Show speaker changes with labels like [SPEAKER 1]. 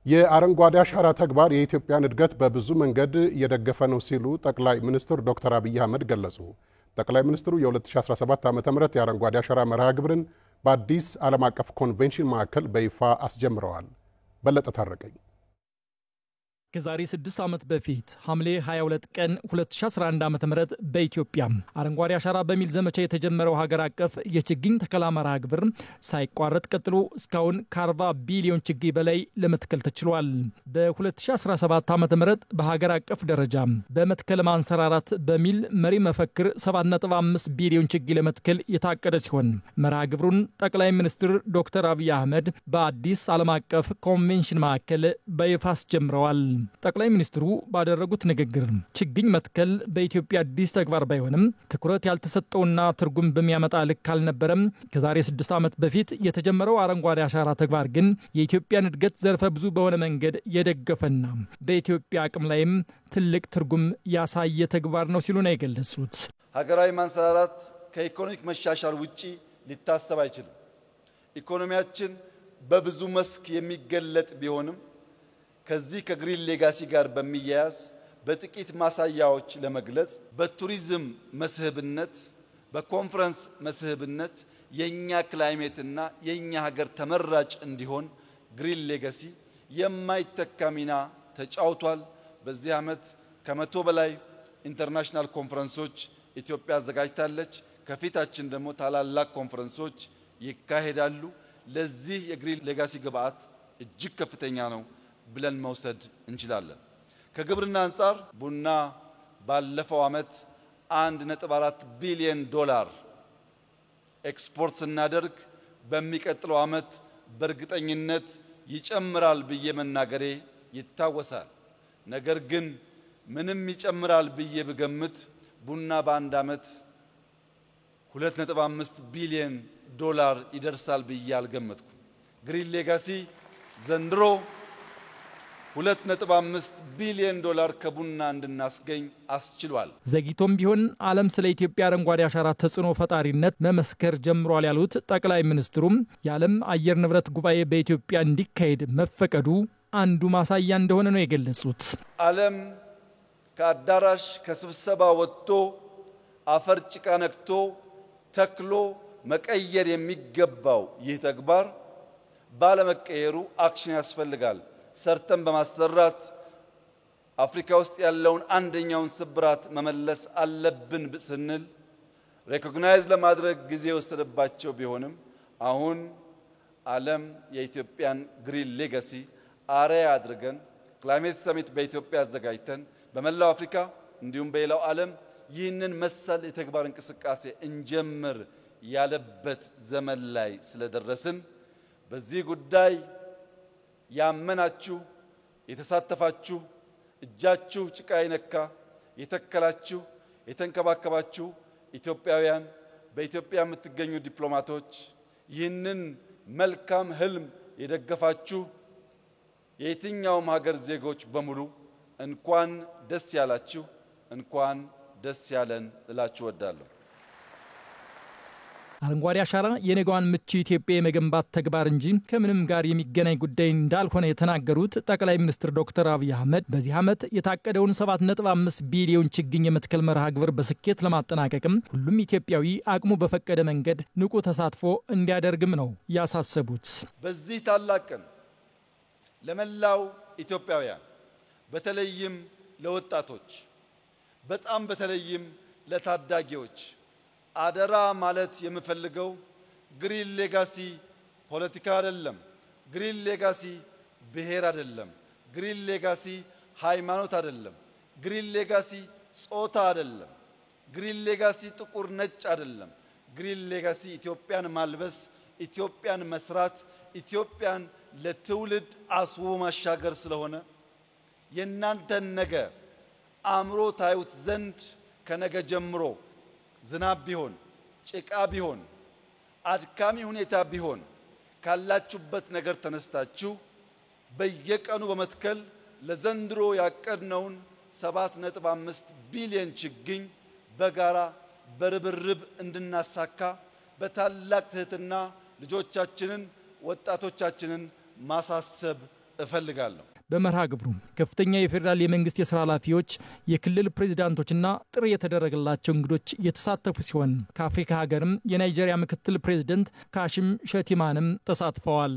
[SPEAKER 1] የአረንጓዴ አሻራ ተግባር የኢትዮጵያን እድገት በብዙ መንገድ እየደገፈ ነው ሲሉ ጠቅላይ ሚኒስትር ዶክተር አብይ አህመድ ገለጹ። ጠቅላይ ሚኒስትሩ የ2017 ዓ.ም የአረንጓዴ አሻራ መርሃ ግብርን በአዲስ ዓለም አቀፍ ኮንቬንሽን ማዕከል በይፋ አስጀምረዋል። በለጠ ታረቀኝ
[SPEAKER 2] ከዛሬ 6 ዓመት በፊት ሐምሌ 22 ቀን 2011 ዓ.ም በኢትዮጵያ አረንጓዴ አሻራ በሚል ዘመቻ የተጀመረው ሀገር አቀፍ የችግኝ ተከላ መርሃ ግብር ሳይቋረጥ ቀጥሎ እስካሁን ከ40 ቢሊዮን ችግኝ በላይ ለመትከል ተችሏል። በ2017 ዓ.ም በሀገር አቀፍ ደረጃ በመትከል ማንሰራራት በሚል መሪ መፈክር 7.5 ቢሊዮን ችግኝ ለመትከል የታቀደ ሲሆን መርሃ ግብሩን ጠቅላይ ሚኒስትር ዶክተር አብይ አህመድ በአዲስ ዓለም አቀፍ ኮንቬንሽን ማዕከል በይፋ አስጀምረዋል። ጠቅላይ ሚኒስትሩ ባደረጉት ንግግር ችግኝ መትከል በኢትዮጵያ አዲስ ተግባር ባይሆንም ትኩረት ያልተሰጠውና ትርጉም በሚያመጣ ልክ አልነበረም። ከዛሬ 6 ዓመት በፊት የተጀመረው አረንጓዴ አሻራ ተግባር ግን የኢትዮጵያን እድገት ዘርፈ ብዙ በሆነ መንገድ የደገፈና በኢትዮጵያ አቅም ላይም ትልቅ ትርጉም ያሳየ ተግባር ነው ሲሉ ነው የገለጹት።
[SPEAKER 3] ሀገራዊ ማንሰራራት ከኢኮኖሚክ መሻሻል ውጪ ሊታሰብ አይችልም። ኢኮኖሚያችን በብዙ መስክ የሚገለጥ ቢሆንም ከዚህ ከግሪን ሌጋሲ ጋር በሚያያዝ በጥቂት ማሳያዎች ለመግለጽ በቱሪዝም መስህብነት፣ በኮንፈረንስ መስህብነት የኛ ክላይሜትና የኛ ሀገር ተመራጭ እንዲሆን ግሪን ሌጋሲ የማይተካ ሚና ተጫውቷል። በዚህ ዓመት ከ100 በላይ ኢንተርናሽናል ኮንፈረንሶች ኢትዮጵያ አዘጋጅታለች። ከፊታችን ደግሞ ታላላቅ ኮንፈረንሶች ይካሄዳሉ። ለዚህ የግሪን ሌጋሲ ግብዓት እጅግ ከፍተኛ ነው ብለን መውሰድ እንችላለን። ከግብርና አንጻር ቡና ባለፈው ዓመት 1.4 ቢሊዮን ዶላር ኤክስፖርት ስናደርግ በሚቀጥለው ዓመት በእርግጠኝነት ይጨምራል ብዬ መናገሬ ይታወሳል። ነገር ግን ምንም ይጨምራል ብዬ ብገምት ቡና በአንድ ዓመት 2.5 ቢሊዮን ዶላር ይደርሳል ብዬ አልገመትኩም። ግሪን ሌጋሲ ዘንድሮ 2.5 ቢሊዮን ዶላር ከቡና እንድናስገኝ አስችሏል።
[SPEAKER 2] ዘግይቶም ቢሆን ዓለም ስለ ኢትዮጵያ አረንጓዴ አሻራ ተጽዕኖ ፈጣሪነት መመስከር ጀምሯል ያሉት ጠቅላይ ሚኒስትሩም የዓለም አየር ንብረት ጉባኤ በኢትዮጵያ እንዲካሄድ መፈቀዱ አንዱ ማሳያ እንደሆነ ነው የገለጹት።
[SPEAKER 3] ዓለም ከአዳራሽ ከስብሰባ ወጥቶ አፈር ጭቃ ነክቶ ተክሎ መቀየር የሚገባው ይህ ተግባር ባለመቀየሩ አክሽን ያስፈልጋል። ሰርተን በማሰራት አፍሪካ ውስጥ ያለውን አንደኛውን ስብራት መመለስ አለብን ስንል ሪኮግናይዝ ለማድረግ ጊዜ ወሰደባቸው ቢሆንም አሁን ዓለም የኢትዮጵያን ግሪን ሌጋሲ አርአያ አድርገን ክላይሜት ሰሚት በኢትዮጵያ አዘጋጅተን በመላው አፍሪካ እንዲሁም በሌላው ዓለም ይህንን መሰል የተግባር እንቅስቃሴ እንጀምር ያለበት ዘመን ላይ ስለደረስን በዚህ ጉዳይ ያመናችሁ የተሳተፋችሁ እጃችሁ ጭቃ ይነካ የተከላችሁ የተንከባከባችሁ ኢትዮጵያውያን በኢትዮጵያ የምትገኙ ዲፕሎማቶች ይህንን መልካም ህልም የደገፋችሁ የየትኛውም ሀገር ዜጎች በሙሉ እንኳን ደስ ያላችሁ እንኳን ደስ ያለን እላችሁ እወዳለሁ።
[SPEAKER 2] አረንጓዴ አሻራ የነገዋን ምቹ ኢትዮጵያ የመገንባት ተግባር እንጂ ከምንም ጋር የሚገናኝ ጉዳይ እንዳልሆነ የተናገሩት ጠቅላይ ሚኒስትር ዶክተር አብይ አህመድ በዚህ ዓመት የታቀደውን 7.5 ቢሊዮን ችግኝ የመትከል መርሃ ግብር በስኬት ለማጠናቀቅም ሁሉም ኢትዮጵያዊ አቅሙ በፈቀደ መንገድ ንቁ ተሳትፎ እንዲያደርግም ነው ያሳሰቡት።
[SPEAKER 3] በዚህ ታላቅ ቀን ለመላው ኢትዮጵያውያን በተለይም ለወጣቶች በጣም በተለይም ለታዳጊዎች አደራ ማለት የምፈልገው ግሪን ሌጋሲ ፖለቲካ አይደለም። ግሪን ሌጋሲ ብሔር አይደለም። ግሪን ሌጋሲ ሃይማኖት አይደለም። ግሪን ሌጋሲ ጾታ አይደለም። ግሪን ሌጋሲ ጥቁር ነጭ አይደለም። ግሪን ሌጋሲ ኢትዮጵያን ማልበስ፣ ኢትዮጵያን መስራት፣ ኢትዮጵያን ለትውልድ አስቦ ማሻገር ስለሆነ የናንተን ነገ አምሮ ታዩት ዘንድ ከነገ ጀምሮ ዝናብ ቢሆን ጭቃ ቢሆን አድካሚ ሁኔታ ቢሆን ካላችሁበት ነገር ተነስታችሁ በየቀኑ በመትከል ለዘንድሮ ያቀድነውን 7.5 ቢሊዮን ችግኝ በጋራ በርብርብ እንድናሳካ በታላቅ ትህትና ልጆቻችንን ወጣቶቻችንን ማሳሰብ እፈልጋለሁ።
[SPEAKER 2] በመርሃ ግብሩ ከፍተኛ የፌደራል የመንግስት የሥራ ኃላፊዎች፣ የክልል ፕሬዝዳንቶችና ጥሪ የተደረገላቸው እንግዶች የተሳተፉ ሲሆን ከአፍሪካ ሀገርም የናይጄሪያ ምክትል ፕሬዝዳንት ካሽም ሸቲማንም ተሳትፈዋል።